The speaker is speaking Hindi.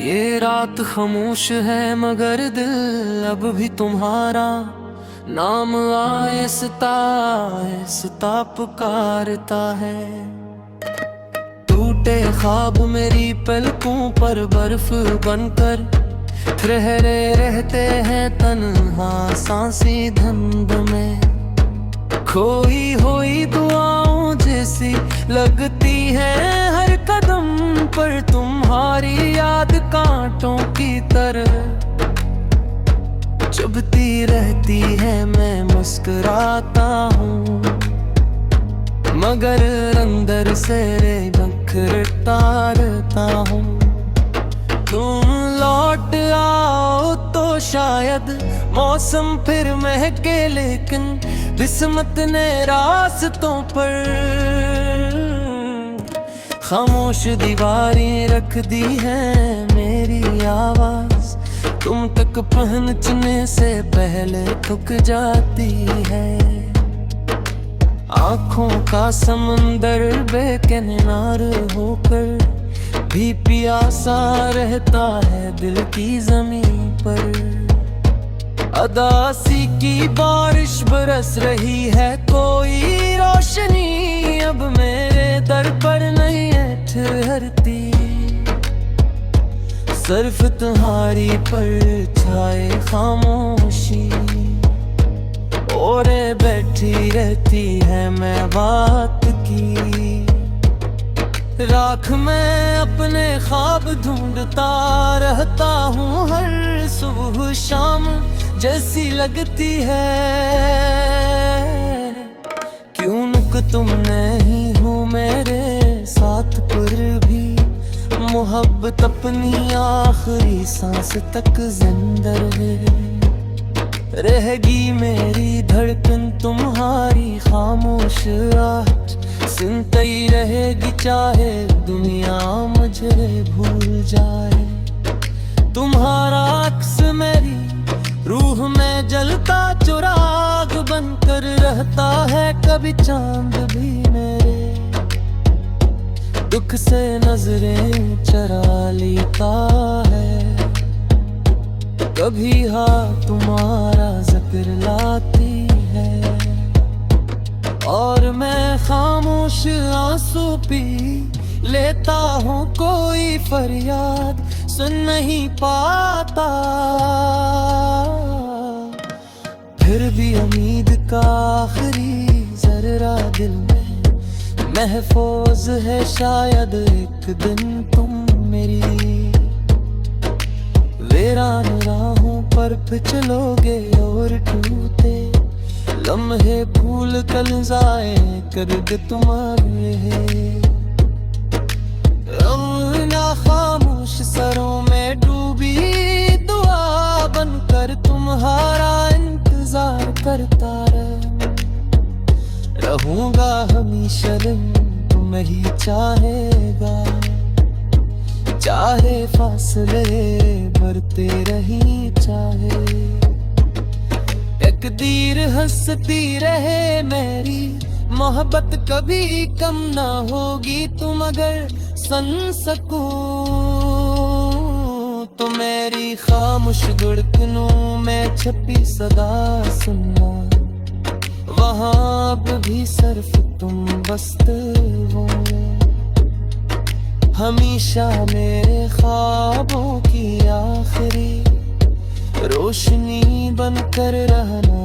ये रात खामोश है मगर दिल अब भी तुम्हारा नाम आहिस्ता आहिस्ता पुकारता है। टूटे ख्वाब मेरी पलकों पर बर्फ बनकर ठहरे रहते हैं तन्हा सांसी धुंध में। खोई हुई दुआओं जैसी लगती है हर कदम पर तुम्हारी याद कांटों की तरह चुभती रहती है। मैं मुस्कुराता हूँ मगर अंदर से बिखरता रहता हूँ। तुम लौट आओ तो शायद मौसम फिर महके, लेकिन किस्मत ने रास्तों पर खामोश दीवारें रख दी है। मेरी आवाज तुम तक पहुंचने से पहले थक जाती है। आँखों का समंदर बेकिनार होकर भी प्यासा रहता है दिल की जमीन पर। अदासी की बारिश बरस रही है, कोई रोशनी अब मेरे दर पर नहीं है ठहरती। सिर्फ तुम्हारी परछाई खामोशी और बैठी रहती है मैं बात की। राख में अपने ख्वाब ढूंढता रहता हूँ, हर सुबह शाम जैसी लगती है। क्यों नुक तुम नहीं हो मेरे साथ, पर भी मोहब्बत अपनी आखिरी सांस तक जिंदा रहेगी। मेरी धड़कन तुम्हारी खामोश आहट सुनती रहेगी, चाहे दुनिया मुझे भूल जाए। तुम्हारा अक्स मेरी रूह में जलता चिराग बनकर रहता है। कभी चांद भी मेरे दुख से नजरें चरा लेता है, कभी हाँ तुम्हारा जिक्र लाती है। और मैं खामोश आंसू पी लेता हूँ, कोई फरियाद सुन नहीं पाता। फिर भी उम्मीद का आखिरी जर्रा दिल में महफूज है, शायद एक दिन तुम मेरी वीरान राहों पर फिसलोगे और टूटे लम्हे भूल कल जाए कर दे तुम्हारे। ना खामोश सरों में डूबी दुआ बनकर तुम्हारा इंतजार करता रहूंगा हमेशा। दिन तुम ही चाहेगा, चाहे फासले बढ़ते रही, चाहे तकदीर हंसती रहे। मेरी मोहब्बत कभी कम ना होगी, तुम अगर सुन सको तो मेरी खामोश धड़कनों में छपी सदा सुनना। वहाँ अब भी सिर्फ तुम बसते हो, हमेशा मेरे ख्वाबों की आखिरी रोशनी बनकर रहना।